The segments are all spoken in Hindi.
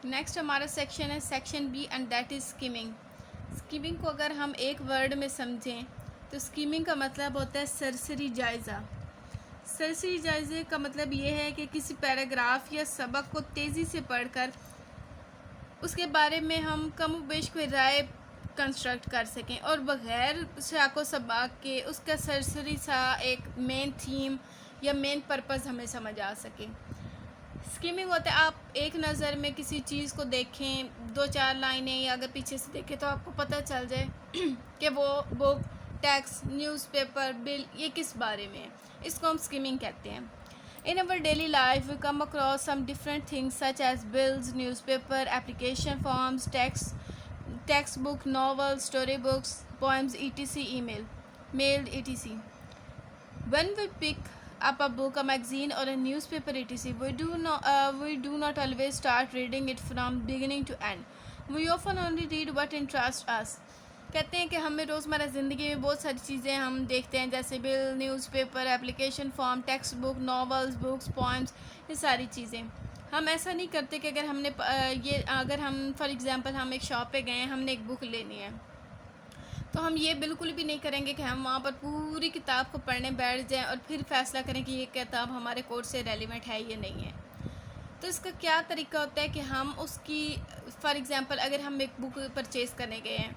नेक्स्ट हमारा सेक्शन है section B and that is skimming. Skimming को अगर हम एक वर्ड में समझें तो स्कीमिंग का मतलब होता है सरसरी जायज़ा। सरसरी जायज़े का मतलब ये है कि किसी पैराग्राफ या सबक को तेज़ी से पढ़कर उसके बारे में हम कम बेश कोई राय कंस्ट्रक्ट कर सकें और बग़ैर शाको सबाक के उसका सरसरी सा एक मेन थीम या मेन पर्पस हमें समझ आ सके। स्कीमिंग होता है आप एक नज़र में किसी चीज़ को देखें, दो चार लाइनें या अगर पीछे से देखें तो आपको पता चल जाए कि वो बुक, टैक्स, न्यूज़पेपर, बिल ये किस बारे में है। इसको हम स्कीमिंग कहते हैं। In our daily life, we come across some different things such as bills, newspaper, application forms, textbook, novels, storybooks, poems, etc., mailed, etc. When we pick up a book, a magazine, or a newspaper, etc., we do not always start reading it from beginning to end. We often only read what interests us. कहते हैं कि हमें रोज़मर्रा ज़िंदगी में बहुत सारी चीज़ें हम देखते हैं, जैसे bill, newspaper, application form, text book, novels, books, poems, ये सारी चीज़ें। हम ऐसा नहीं करते कि अगर हम फॉर एग्ज़ाम्पल हम एक शॉप पे गए हैं, हमने एक बुक लेनी है, तो हम ये बिल्कुल भी नहीं करेंगे कि हम वहाँ पर पूरी किताब को पढ़ने बैठ जाएं और फिर फ़ैसला करें कि ये किताब हमारे कोर्स से रेलिवेंट है या नहीं है। तो इसका क्या तरीका होता है कि हम उसकी फॉर एग्ज़ाम्पल अगर हम एक बुक परचेज़ करने गए हैं,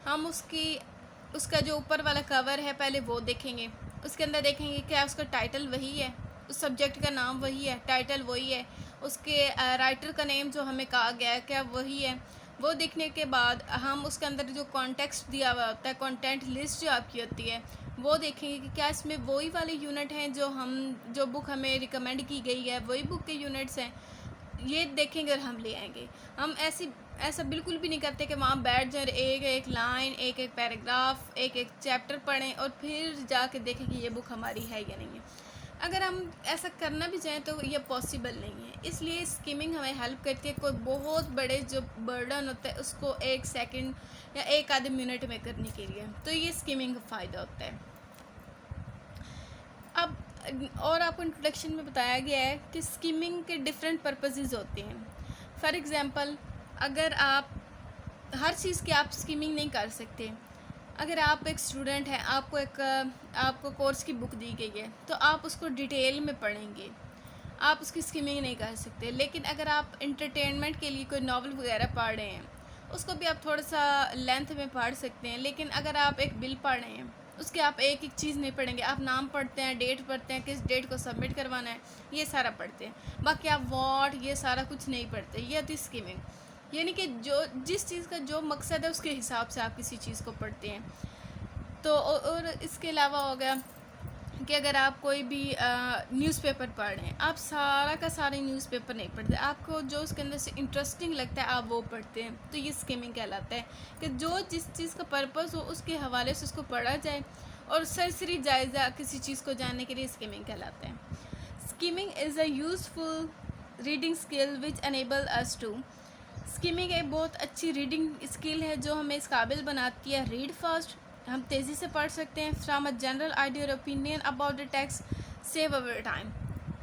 हम उसका जो ऊपर वाला कवर है पहले वो देखेंगे, उसके अंदर देखेंगे क्या उसका टाइटल वही है, उस सब्जेक्ट का नाम वही है, टाइटल वही है, उसके राइटर का नेम जो हमें कहा गया है क्या वही है। वो देखने के बाद हम उसके अंदर जो कॉन्टेक्स्ट दिया हुआ होता है, कंटेंट लिस्ट जो आपकी होती है, वो देखेंगे कि क्या इसमें वही वाले यूनिट हैं जो बुक हमें रिकमेंड की गई है, वही बुक के यूनिट्स हैं, ये देखेंगे और हम ले आएंगे। हम ऐसा बिल्कुल भी नहीं करते कि वहाँ बैठ जाए एक एक लाइन, एक एक पैराग्राफ, एक एक चैप्टर पढ़ें और फिर जाके देखें कि ये बुक हमारी है या नहीं है। अगर हम ऐसा करना भी चाहें तो ये पॉसिबल नहीं है। इसलिए स्कीमिंग हमें हेल्प करती है कोई बहुत बड़े जो बर्डन होता है उसको एक सेकंड या एक आधे मिनट में करने के लिए, तो ये स्कीमिंग का फ़ायदा होता है। अब और आपको इंट्रोडक्शन में बताया गया है कि स्कीमिंग के डिफरेंट पर्पसेस होते हैं। फॉर एग्ज़ाम्पल अगर आप हर चीज़ की आप स्कीमिंग नहीं कर सकते। अगर आप एक स्टूडेंट हैं, आपको कोर्स की बुक दी गई है तो आप उसको डिटेल में पढ़ेंगे, आप उसकी स्कीमिंग नहीं कर सकते। लेकिन अगर आप इंटरटेनमेंट के लिए कोई नावल वगैरह पढ़ रहे हैं, उसको भी आप थोड़ा सा लेंथ में पढ़ सकते हैं। लेकिन अगर आप एक बिल पढ़ रहे हैं, उसके आप एक एक चीज़ नहीं पढ़ेंगे, आप नाम पढ़ते हैं, डेट पढ़ते हैं, किस डेट को सबमिट करवाना है, ये सारा पढ़ते हैं। बाकी आप वॉट ये सारा कुछ नहीं पढ़ते। ये होती स्कीमिंग, यानी कि जो जिस चीज़ का जो मकसद है उसके हिसाब से आप किसी चीज़ को पढ़ते हैं। तो और इसके अलावा हो गया कि अगर आप कोई भी न्यूज़पेपर पढ़ रहे हैं, आप सारा का सारा न्यूज़पेपर नहीं पढ़ते, आपको जो उसके अंदर से इंटरेस्टिंग लगता है आप वो पढ़ते हैं। तो ये स्कीमिंग कहलाता है कि जो जिस चीज़ का पर्पस हो उसके हवाले से उसको पढ़ा जाए और सरसरी जायज़ा किसी चीज़ को जानने के लिए स्कीमिंग कहलाता है। Skimming is a useful reading skill which enable us to. Skimming एक बहुत अच्छी रीडिंग स्किल है जो हमें इस काबिल बनाती है रीड फास्ट, हम तेज़ी से पढ़ सकते हैं, फ्राम अ जनरल आइडिया और opinion about the text, save our time.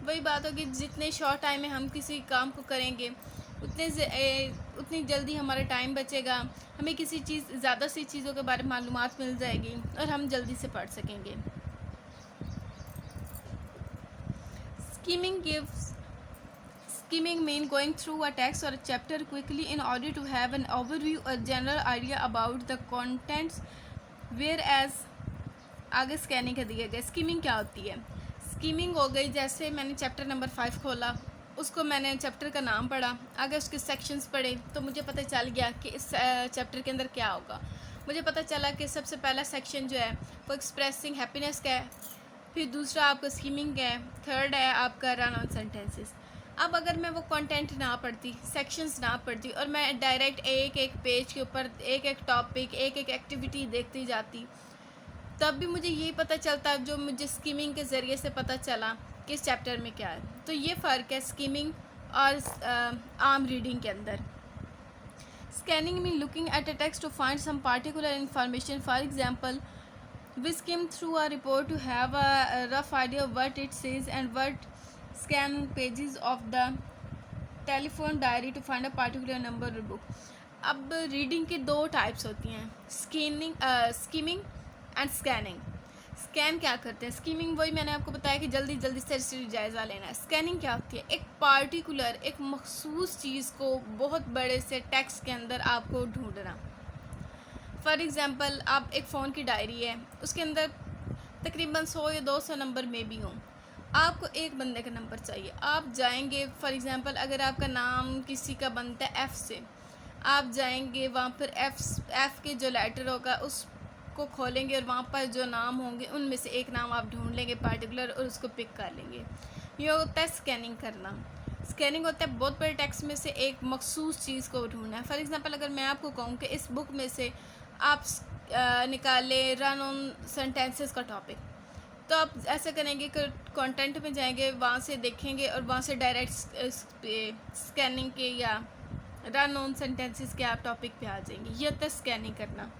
वही बात होगी, जितने शॉर्ट टाइम में हम किसी काम को करेंगे उतनी जल्दी हमारा टाइम बचेगा, हमें किसी चीज़ ज़्यादा सी चीज़ों के बारे में मालूमात मिल जाएगी और हम जल्दी से पढ़ सकेंगे। Skimming gives Skimming means going through a text or a chapter quickly in order to have an overview or general idea about the contents, whereas आगे स्कैनिंग का दिया गया। स्कीमिंग क्या होती है? स्कीमिंग हो गई जैसे मैंने चैप्टर नंबर 5 खोला, उसको मैंने चैप्टर का नाम पढ़ा, आगे उसके सेक्शंस पढ़े तो मुझे पता चल गया कि इस चैप्टर के अंदर क्या होगा। मुझे पता चला कि सबसे पहला सेक्शन जो है वो एक्सप्रेसिंग हैप्पीनेस का है, फिर दूसरा आपका स्कीमिंग का है, थर्ड है आपका रन ऑन सेंटेंसेस। अब अगर मैं वो कंटेंट ना पढ़ती, सेक्शंस ना पढ़ती और मैं डायरेक्ट एक एक पेज के ऊपर एक एक टॉपिक, एक एक एक्टिविटी देखती जाती, तब भी मुझे यही पता चलता जो मुझे स्कीमिंग के ज़रिए से पता चला कि इस चैप्टर में क्या है। तो ये फ़र्क है स्कीमिंग और आम रीडिंग के अंदर। स्कैनिंग में looking at a text to find some particular information, for example we skim through a report to have a rough idea of what it says and what scan pages of the telephone diary to find a particular number और बुक। अब रीडिंग की दो टाइप्स होती हैं, स्कीमिंग एंड स्कैनिंग। स्कैन क्या करते हैं? स्कीमिंग वही मैंने आपको बताया कि जल्दी जल्दी से जायज़ा लेना है। स्कैनिंग क्या होती है? एक पार्टिकुलर एक मखसूस चीज़ को बहुत बड़े से टेक्स्ट के अंदर आपको ढूंढना। फॉर एग्ज़ाम्पल, आप एक फ़ोन की डायरी है, उसके अंदर तकरीबन 100 या 200 नंबर में भी हों, आपको एक बंदे का नंबर चाहिए। आप जाएंगे, फॉर एग्ज़ाम्पल अगर आपका नाम किसी का बनता है एफ़ से, आप जाएंगे वहाँ पर एफ़ के जो लेटर होगा उसको खोलेंगे और वहाँ पर जो नाम होंगे उनमें से एक नाम आप ढूंढ लेंगे पार्टिकुलर और उसको पिक कर लेंगे। ये होता है स्कैनिंग करना। स्कैनिंग होता है बहुत बड़े टेक्स्ट में से एक मखसूस चीज़ को ढूंढना है। फॉर एग्ज़ाम्पल अगर मैं आपको कहूँ कि इस बुक में से आप निकालें रन ऑन सेंटेंसेस का टॉपिक, तो आप ऐसा करेंगे कि कंटेंट में जाएंगे, वहाँ से देखेंगे और वहाँ से डायरेक्ट स्कैनिंग के या रन ऑन सेंटेंसेस के आप टॉपिक पे आ जाएंगे। ये होता है स्कैनिंग करना।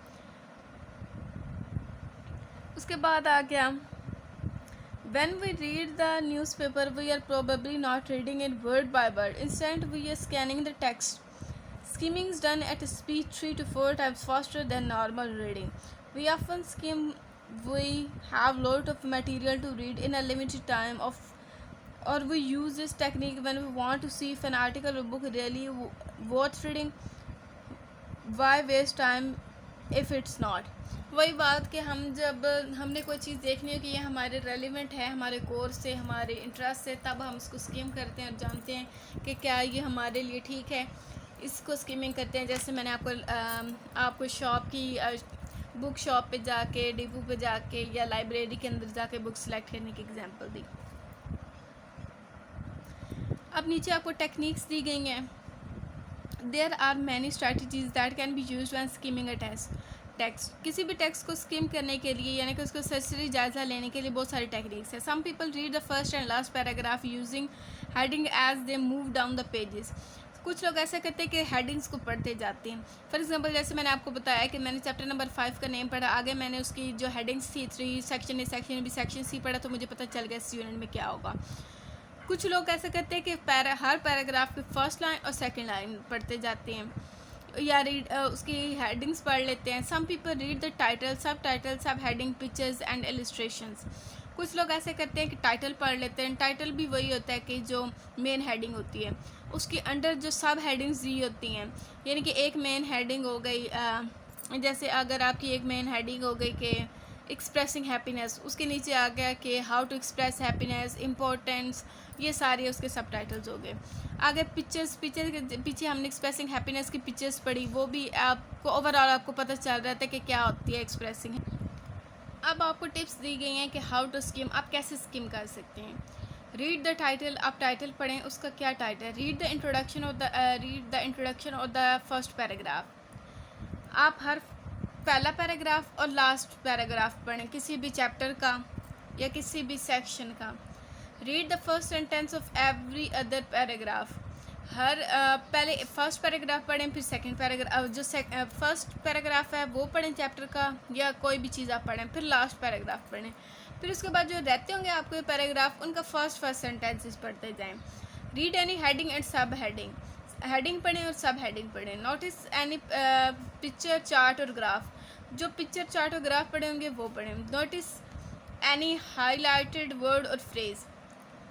उसके बाद आ गया when we read the newspaper we are probably not reading it word by word, instead we are scanning the text. Skimming is done at a speed 3 to 4 times faster than normal reading. We often skim, we have lot of material to read in a limited time of, or we use this technique when we want to see if an article or book really worth reading. Why waste time if it's not? वही बात कि हम जब हमने कोई चीज़ देखनी हो कि ये हमारे रेलिवेंट है, हमारे कोर्स से, हमारे इंटरेस्ट से, तब हम उसको स्कीम करते हैं और जानते हैं कि क्या ये हमारे लिए ठीक है, इसको स्कीमिंग करते हैं। जैसे मैंने आपको शॉप की बुक शॉप पे जाके, डिपो पे जाके या लाइब्रेरी के अंदर जाके बुक सेलेक्ट करने की एग्जांपल दी। अब नीचे आपको टेक्निक्स दी गई हैं। There are many strategies that can be used when skimming a text. किसी भी टेक्स्ट को स्कीम करने के लिए यानी कि उसको सरसरी जायज़ा लेने के लिए बहुत सारी टेक्निक्स है। Some people read the first and last paragraph using heading as they move down the pages. कुछ लोग ऐसा करते हैं कि हेडिंग्स को पढ़ते जाते हैं। फॉर एग्जांपल जैसे मैंने आपको बताया कि मैंने चैप्टर नंबर 5 का नेम पढ़ा, आगे मैंने उसकी जो हेडिंग्स थी 3 section A, section B, section C पढ़ा, तो मुझे पता चल गया इस यूनिट में क्या होगा। कुछ लोग ऐसा करते हैं कि हर पैराग्राफ की फर्स्ट लाइन और सेकेंड लाइन पढ़ते जाते हैं या उसकी हेडिंग्स पढ़ लेते हैं। Some people read the title, subtitle, subheading, pictures and illustrations. कुछ लोग ऐसे करते हैं कि टाइटल पढ़ लेते हैं। टाइटल भी वही होता है कि जो मेन हेडिंग होती है, उसके अंडर जो सब हेडिंग्स दी होती हैं, यानी कि एक मेन हेडिंग हो गई, जैसे अगर आपकी एक मेन हेडिंग हो गई कि एक्सप्रेसिंग हैप्पीनेस, उसके नीचे आ गया कि how to express happiness, importance, ये सारे उसके सब टाइटल्स हो गए। आगे पिक्चर्स के पीछे हमने एक्सप्रेसिंग हैप्पीनेस की पिक्चर्स पढ़ी, वो भी आपको ओवरऑल आपको पता चल रहा था कि क्या होती है एक्सप्रेसिंग। अब आपको टिप्स दी गई हैं कि हाउ टू स्कीम, आप कैसे स्कीम कर सकते हैं। रीड द टाइटल, आप टाइटल पढ़ें, उसका क्या टाइटल। रीड द इंट्रोडक्शन और द फर्स्ट पैराग्राफ। आप हर पहला पैराग्राफ और लास्ट पैराग्राफ पढ़ें किसी भी चैप्टर का या किसी भी सेक्शन का। Read the first sentence of every other paragraph. हर पहले फर्स्ट पैराग्राफ पढ़ें, फिर सेकंड पैराग्राफ, जो फर्स्ट पैराग्राफ है वो पढ़ें चैप्टर का या कोई भी चीज़ आप पढ़ें, फिर लास्ट पैराग्राफ पढ़ें। फिर उसके बाद जो रहते होंगे आपके पैराग्राफ, उनका फर्स्ट सेंटेंसेस पढ़ते जाएं। रीड एनी हेडिंग एंड सब हेडिंग, हेडिंग पढ़ें और सब हेडिंग पढ़ें। नोटिस एनी पिक्चर, चार्ट और ग्राफ, जो पिक्चर, चार्ट और ग्राफ पढ़े होंगे वो पढ़ें। नोटिस एनी हाईलाइटेड वर्ड और फ्रेज़,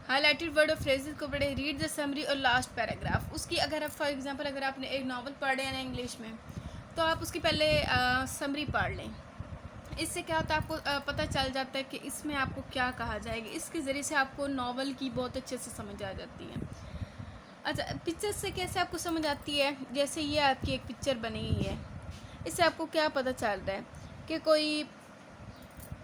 हाईलाइटेड वर्ड और फ्रेजेस को पढ़े। रीड द समरी और लास्ट पैराग्राफ, उसकी अगर आप फॉर एग्जांपल अगर आपने एक नावल पढ़े हैं ना इंग्लिश में, तो आप उसकी पहले समरी पढ़ लें। इससे क्या होता है, आपको पता चल जाता है कि इसमें आपको क्या कहा जाएगा। इसके ज़रिए से आपको नावल की बहुत अच्छे से समझ आ जाती है। अच्छा, पिक्चर से कैसे आपको समझ आती है, जैसे ये आपकी एक पिक्चर बनी हुई है, इससे आपको क्या पता चल रहा है कि कोई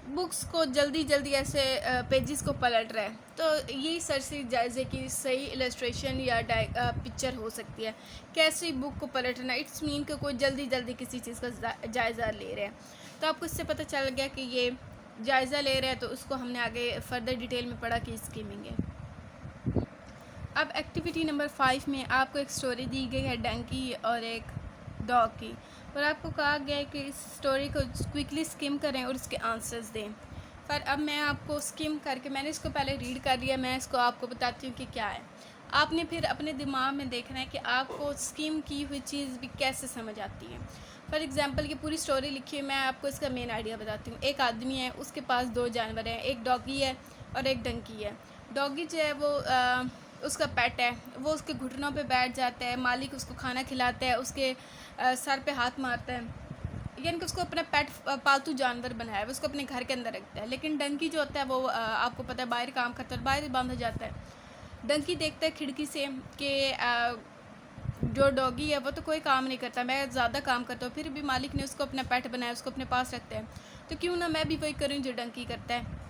बुक्स को जल्दी जल्दी ऐसे पेजेस को पलट रहा है, तो यही सरसरी जायज़े की सही इलस्ट्रेशन या पिक्चर हो सकती है। कैसे बुक को पलटना, इट्स मीन कि कोई जल्दी जल्दी किसी चीज़ का जायज़ा ले रहे हैं, तो आपको इससे पता चल गया कि ये जायज़ा ले रहे हैं, तो उसको हमने आगे फर्दर डिटेल में पढ़ा कि स्कीमिंग है। अब एक्टिविटी नंबर 5 में आपको एक स्टोरी दी गई है डंकी और एक डॉग की, और आपको कहा गया है कि इस स्टोरी को क्विकली स्किम करें और इसके आंसर्स दें। पर अब मैं आपको स्किम करके, मैंने इसको पहले रीड कर लिया, मैं इसको आपको बताती हूँ कि क्या है। आपने फिर अपने दिमाग में देखना है कि आपको स्कीम की हुई चीज़ भी कैसे समझ आती है। फॉर एग्ज़ाम्पल ये पूरी स्टोरी लिखी है, मैं आपको इसका मेन आइडिया बताती हूँ। एक आदमी है, उसके पास 2 जानवर हैं, एक डॉगी है और एक डंकी है। डॉगी जो है वो उसका पेट है, वो उसके घुटनों पे बैठ जाता है, मालिक उसको खाना खिलाता है, उसके सर पे हाथ मारता है, यानी कि उसको अपना पेट पालतू जानवर बनाया है, उसको अपने घर के अंदर रखता है। लेकिन डंकी जो होता है वो आपको पता है बाहर काम करता है, बाहर बांधा जाता है। डंकी देखता है खिड़की से कि जो डॉगी है वो तो कोई काम नहीं करता, मैं ज़्यादा काम करता हूँ, फिर भी मालिक ने उसको अपना पेट बनाया, उसको अपने पास रखता है, तो क्यों ना मैं भी वही करूँ जो डंकी करता है।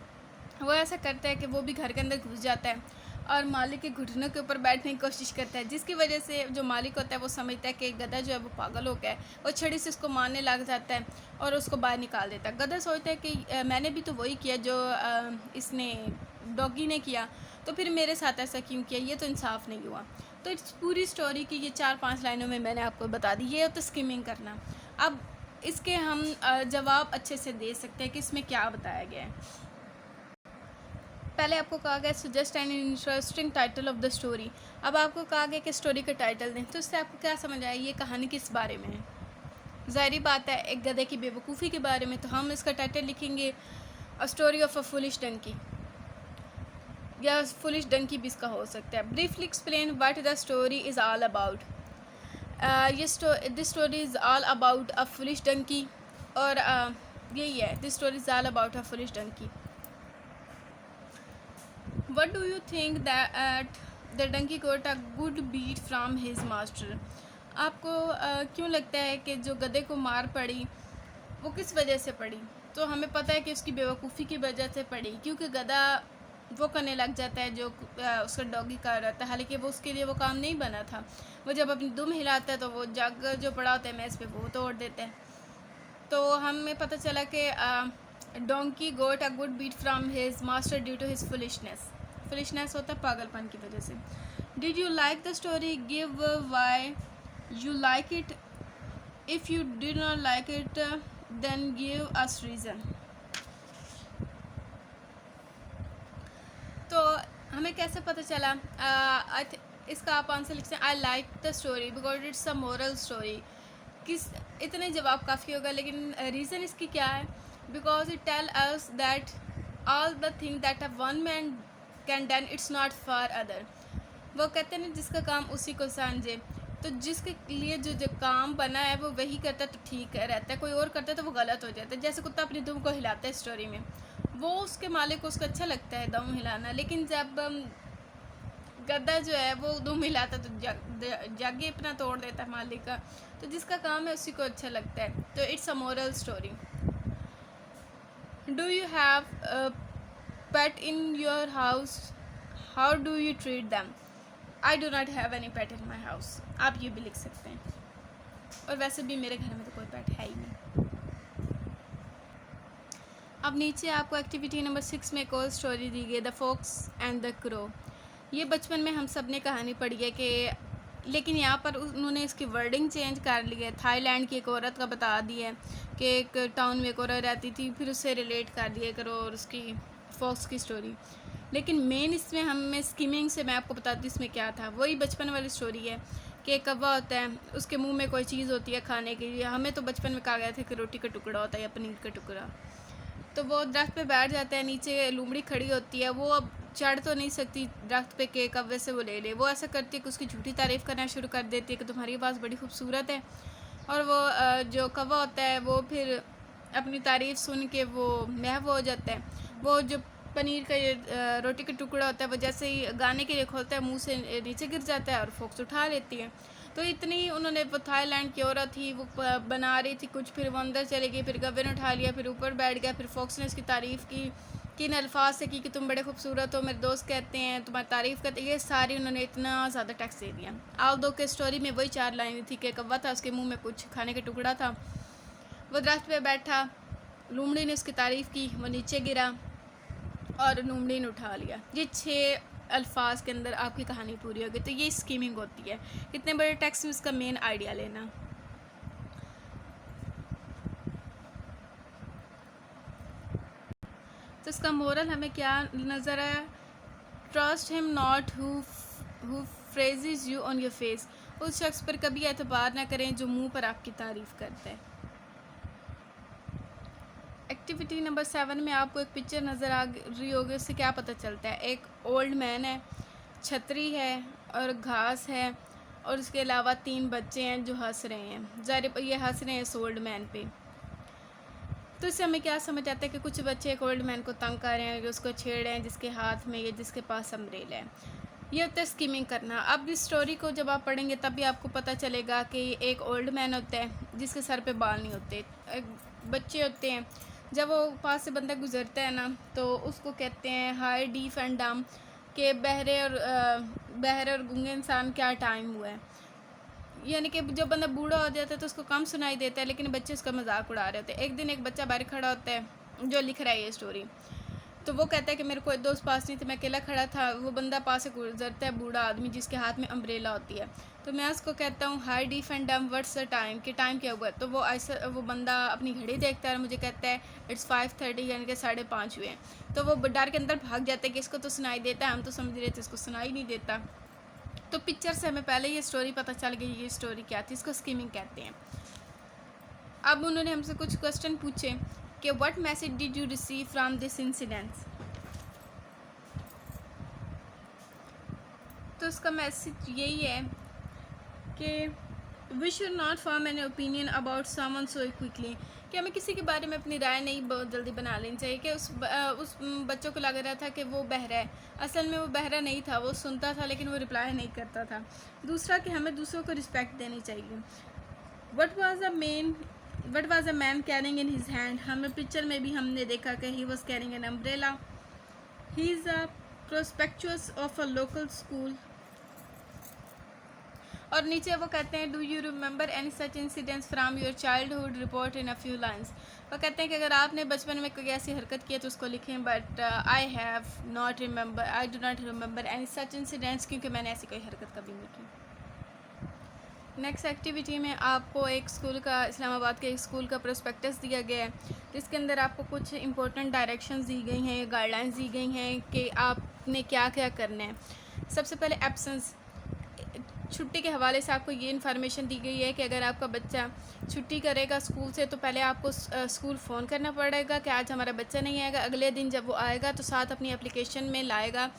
वो ऐसा करता है कि वो भी घर के अंदर घुस जाता है और मालिक के घुटनों के ऊपर बैठने की कोशिश करता है, जिसकी वजह से जो मालिक होता है वो समझता है कि गधा जो है वो पागल हो गया है, वो छड़ी से उसको मारने लग जाता है और उसको बाहर निकाल देता है। गधा सोचता है कि मैंने भी तो वही किया जो इसने डॉगी ने किया, तो फिर मेरे साथ ऐसा क्यों किया, ये तो इंसाफ नहीं हुआ। तो इस पूरी स्टोरी की ये 4-5 लाइनों में मैंने आपको बता दी, ये होता है स्किमिंग करना। अब इसके हम जवाब अच्छे से दे सकते हैं कि इसमें क्या बताया गया है। पहले आपको कहा गया suggest an interesting title of the story. अब आपको कहा गया कि स्टोरी का टाइटल दें, तो इससे आपको क्या समझ आया ये कहानी किस बारे में है। ज़ाहिर बात है एक गधे की बेवकूफ़ी के बारे में, तो हम इसका टाइटल लिखेंगे a story of a foolish donkey, या फुलिश डंकी भी इसका हो सकता है। Briefly explain what the story is all about. This story is all about a foolish donkey, और यही है, this story is all about a foolish donkey. What do you think that the donkey got a good beat from his master? आपको क्यों लगता है कि जो गधे को मार पड़ी वो किस वजह से पड़ी? तो हमें पता है कि उसकी बेवकूफ़ी की वजह से पड़ी, क्योंकि गधा वो करने लग जाता है जो उसका डॉगी कर रहा था, हालांकि वो उसके लिए वो काम नहीं बना था। वो जब अपनी दुम हिलाता है तो वो जग जो पड़ा होता है मेज़ पे वो तोड़ देता है। तो हमें पता चला कि donkey got a good beat from his master due to his foolishness. Foolishness होता है पागलपन की वजह से। Did you like the story, give why you like it, if you did not like it then give us reason. तो हमें कैसे पता चला? इसका आप आंसर लिखते हैं I like the story because it's a moral story. किस इतने जवाब काफ़ी होगा, लेकिन रीज़न इसकी क्या है? Because it tell us that all the thing that a one man can done it's not for other. वो कहते हैं ना जिसका काम उसी को समझे, तो जिसके लिए जो काम बना है वो वही करता है तो ठीक रहता है, कोई और करता है तो वो गलत हो जाता है। जैसे कुत्ता अपनी दुम को हिलाता है स्टोरी में, वो उसके मालिक को उसको अच्छा लगता है दम हिलाना, लेकिन जब गद्दा जो है वो दुम हिलाता तो जग अपना तोड़ देता है मालिक का। तो जिसका काम है उसी को अच्छा लगता है। तो it's a moral story. Do you have pet in your house, how do you treat them? I do not have any pet in my house. आप ये भी लिख सकते हैं, और वैसे भी मेरे घर में तो कोई पेट है ही नहीं। अब नीचे आपको एक्टिविटी नंबर 6 में एक और स्टोरी दी गई, the fox and the crow. ये बचपन में हम सब ने कहानी पढ़ी है कि, लेकिन यहाँ पर उन्होंने इसकी वर्डिंग चेंज कर ली है। थाईलैंड की एक औरत का बता दिया है कि एक टाउन में एक औरत रहती थी, फिर उससे रिलेट कर दिया करो और उसकी फॉक्स की स्टोरी। लेकिन मेन इसमें हमें स्कीमिंग से मैं आपको बताती हूँ इसमें क्या था। वही बचपन वाली स्टोरी है कि एक कौवा होता है, उसके मुंह में कोई चीज़ होती है खाने के लिए। हमें तो बचपन में कहा गया था कि रोटी का टुकड़ा होता है या पनीर का टुकड़ा। तो वो दरख्त पे बैठ जाता है, नीचे लोमड़ी खड़ी होती है, वो अब चढ़ तो नहीं सकती दरख्त पे कि कौवे से वो ले ले। वो ऐसा करती है कि उसकी झूठी तारीफ़ करना शुरू कर देती है कि तुम्हारी आवाज़ बड़ी खूबसूरत है। और वो जो कौवा होता है वो फिर अपनी तारीफ़ सुन के वो महव हो जाता है। वो जो पनीर का ये रोटी का टुकड़ा होता है वो जैसे ही गाने के लिए खोलता है मुंह से नीचे गिर जाता है और फोक्स उठा लेती है। तो इतनी उन्होंने, वो थाईलैंड की औरत थी, वो बना रही थी कुछ, फिर वो अंदर चली गई, फिर कौवे ने उठा लिया, फिर ऊपर बैठ गया, फिर फोक्स ने उसकी तारीफ़ की, किन अल्फाज से की कि तुम बड़े खूबसूरत हो, मेरे दोस्त कहते हैं तुम्हारी तारीफ़ करते हैं। ये सारी उन्होंने इतना ज़्यादा टैक्स दे दिया। आओ दो के स्टोरी में वही 4 लाइन थी कि कौवा था, उसके मुँह में कुछ खाने का टुकड़ा था, वो दरख्त पे बैठा, लोमड़ी ने उसकी तारीफ़ की, वो नीचे गिरा और लोमड़ी ने उठा लिया। ये 6 अल्फाज के अंदर आपकी कहानी पूरी होगी। तो ये स्कीमिंग होती है। इतने बड़े टेक्स्ट में इसका मेन आइडिया लेना। तो इसका मोरल हमें क्या नज़र आया? Trust him not who phrases you on your face, उस शख्स पर कभी एतबार ना करें जो मुंह पर आपकी तारीफ़ करता है। एक्टिविटी नंबर 7 में आपको एक पिक्चर नज़र आ रही होगी, उससे क्या पता चलता है? एक ओल्ड मैन है, छतरी है और घास है, और उसके अलावा 3 बच्चे हैं जो हंस रहे हैं। ज़ाहिर ये हंस रहे हैं इस ओल्ड मैन पे। तो इससे हमें क्या समझ आता है कि कुछ बच्चे एक ओल्ड मैन को तंग कर रहे हैं, उसको छेड़ रहे हैं, जिसके हाथ में या जिसके पास अम्ब्रेला है। ये होता है स्कीमिंग करना। अब इस स्टोरी को जब आप पढ़ेंगे तब भी आपको पता चलेगा कि एक ओल्ड मैन होता है जिसके सर पे बाल नहीं होते, बच्चे होते हैं। जब वो पास से बंदा गुजरता है ना, तो उसको कहते हैं हाय डीफ एंड डम, के बहरे और गूंगे इंसान क्या टाइम हुआ है। यानी कि जब बंदा बूढ़ा हो जाता है तो उसको कम सुनाई देता है, लेकिन बच्चे उसका मजाक उड़ा रहे होते हैं। एक दिन एक बच्चा बाहर खड़ा होता है जो लिख रहा है ये स्टोरी, तो वो कहता है कि मेरे कोई दोस्त पास नहीं थे, मैं अकेला खड़ा था। वो बंदा पास से गुजरता है, बूढ़ा आदमी जिसके हाथ में अम्ब्रेला होती है। तो मैं उसको कहता हूँ हाई डीफ एंड डम व्हाट्स द टाइम, कि टाइम क्या हुआ है। तो वो ऐसा वो बंदा अपनी घड़ी देखता है और मुझे कहता है इट्स 5:30, यानी कि 5:30 हुए हैं। तो वो डर के अंदर भाग जाता है कि इसको तो सुनाई देता है, हम तो समझ रहे थे इसको सुनाई नहीं देता। तो पिक्चर से हमें पहले ये स्टोरी पता चल गई ये स्टोरी क्या थी, इसको स्कीमिंग कहते हैं। अब उन्होंने हमसे कुछ क्वेश्चन पूछे कि what message did you receive from this incidents. तो उसका मैसेज यही है कि we should not form an opinion about someone so quickly, कि हमें किसी के बारे में अपनी राय नहीं बहुत जल्दी बना लेनी चाहिए। कि उस बच्चों को लग रहा था कि वो बहरा है, असल में वो बहरा नहीं था, वो सुनता था लेकिन वो रिप्लाई नहीं करता था। दूसरा कि हमें दूसरों को रिस्पेक्ट देनी चाहिए। What was a man carrying in his hand, हमें पिक्चर में भी हमने देखा कि he was carrying an umbrella. He is a prospectus of a local school. और नीचे वो कहते हैं do you remember any such incidents from your childhood, report in a few lines. वो कहते हैं कि अगर आपने बचपन में कोई ऐसी हरकत की है तो उसको लिखें, but I do not remember any such incidents, क्योंकि मैंने ऐसी कोई हरकत कभी नहीं की। नेक्स्ट एक्टिविटी में आपको एक स्कूल का, इस्लामाबाद के एक स्कूल का प्रोस्पेक्टस दिया गया है, जिसके अंदर आपको कुछ इंपॉर्टेंट डायरेक्शंस दी गई हैं, गाइडलाइंस दी गई हैं कि आपने क्या क्या करना है। सबसे पहले एब्सेंस, छुट्टी के हवाले से आपको ये इन्फॉर्मेशन दी गई है कि अगर आपका बच्चा छुट्टी करेगा स्कूल से तो पहले आपको स्कूल फ़ोन करना पड़ेगा कि आज हमारा बच्चा नहीं आएगा। अगले दिन जब वो आएगा तो साथ अपनी एप्लीकेशन में लाएगा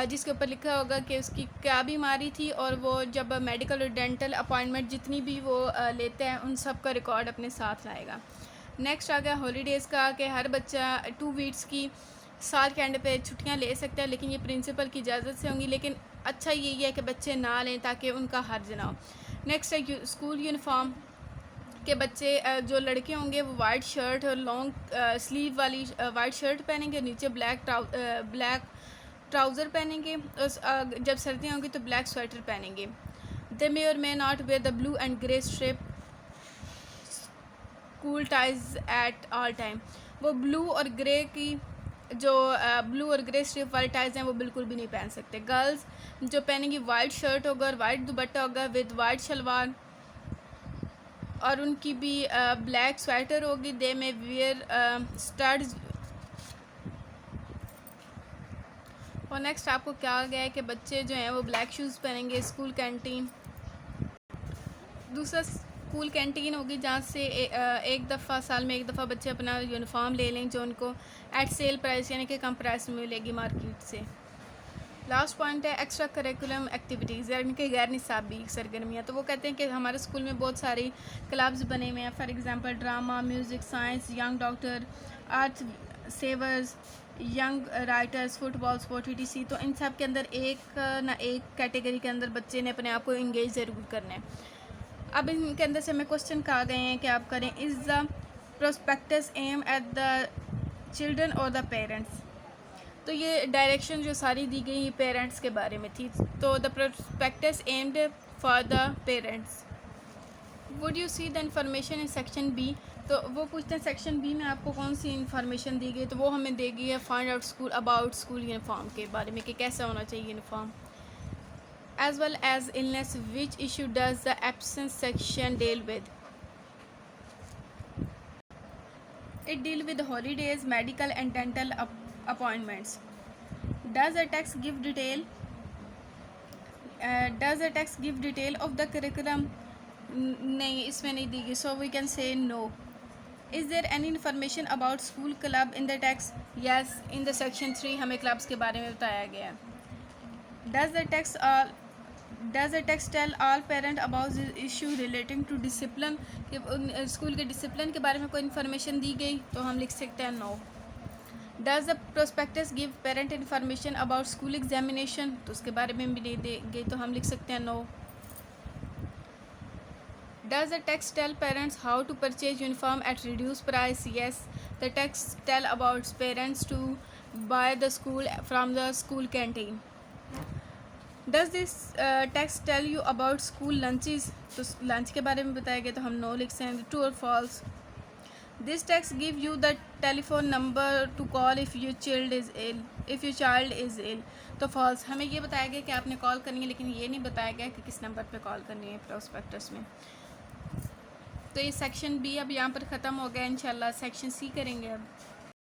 जिसके ऊपर लिखा होगा कि उसकी क्या बीमारी थी, और वो जब मेडिकल और डेंटल अपॉइंटमेंट जितनी भी वो लेते हैं उन सब का रिकॉर्ड अपने साथ लाएगा। नेक्स्ट आ गया हॉलीडेज़ का, कि हर बच्चा 2 वीक्स की साल के एंड पे छुट्टियां ले सकते हैं, लेकिन ये प्रिंसिपल की इजाज़त से होंगी। लेकिन अच्छा यही है कि बच्चे ना लें ताकि उनका हर्ज ना हो। नेक्स्ट है स्कूल यूनिफॉर्म, के बच्चे जो लड़के होंगे वो वाइट शर्ट और लॉन्ग स्लीव वाली वाइट शर्ट पहनेंगे, नीचे ब्लैक ट्राउज़र पहनेंगे, और जब सर्दियाँ होंगी तो ब्लैक स्वेटर पहनेंगे। दे मे और may not wear the blue and grey strip school ties at all time, वो ब्लू और ग्रे की जो ब्लू और ग्रे स्ट्रिप वाले टाइज हैं वो बिल्कुल भी नहीं पहन सकते। गर्ल्स जो पहनेंगी वाइट शर्ट होगा और वाइट दुपट्टा होगा विद वाइट शलवार, और उनकी भी ब्लैक स्वेटर होगी। दे में वियर स्टड्स। और नेक्स्ट आपको क्या गया है कि बच्चे जो हैं वो ब्लैक शूज़ पहनेंगे। स्कूल कैंटीन, दूसरा स्कूल कैंटीन होगी जहाँ से एक दफ़ा साल में एक दफ़ा बच्चे अपना यूनिफॉर्म ले लें जो उनको एट सेल प्राइस यानी कि कम प्राइस में मिलेगी मार्केट से। लास्ट पॉइंट है एक्स्ट्रा करिकुलम एक्टिविटीज़, यानी कि गैर निसाबी सरगर्मियाँ। तो वो कहते हैं कि हमारे स्कूल में बहुत सारी क्लब्स बने हुए हैं, for example drama, music, science, young doctor, art savers, young writers, football, sport, etc. तो इन सब के अंदर एक ना एक कैटेगरी के अंदर बच्चे ने अपने आप को इंगेज ज़रूर करना है। अब इनके अंदर से हमें क्वेश्चन कहा गए हैं कि आप करें is the prospectus aim at the children और द पेरेंट्स। तो ये डायरेक्शन जो सारी दी गई ये पेरेंट्स के बारे में थी। तो the prospectus aimed for the parents. Would you see the information in section B, तो वो पूछते हैं सेक्शन बी में आपको कौन सी इन्फॉर्मेशन दी गई। तो वो हमें दी गई है find out school about school uniform के बारे में कि कैसा होना चाहिए uniform, as well as illness, which issue does the absence section deal with? It deal with holidays, medical and dental appointments. Does the text give detail? Does the text give detail of the curriculum? नहीं, इसमें नहीं दी गई, so we can say no. Is there any information about school club in the text? Yes, in the section 3 हमें क्लब्स के बारे में बताया गया. Does the text tell all parent about issue relating to discipline? School के डिसिप्लिन के बारे में कोई इन्फॉर्मेशन दी गई तो हम लिख सकते हैं no. Does the prospectus give parent information about school examination? तो उसके बारे में भी नहीं दी गई तो हम लिख सकते हैं no. Does the text tell parents how to purchase uniform at reduced price? Yes, the text tell about parents to buy the school from the school canteen. Does this text tell you about school lunches? तो लंच के बारे में बताया गया तो हम नो लिख सकते हैं. True or false? This text give you the telephone number to call if your child is ill. तो false. हमें ये बताया गया कि आपने कॉल करनी है, लेकिन ये नहीं बताया गया कि किस नंबर पे कॉल करनी है प्रोस्पेक्टस में. तो ये सेक्शन बी अब यहाँ पर ख़त्म हो गया. इंशाल्लाह सेक्शन सी करेंगे अब.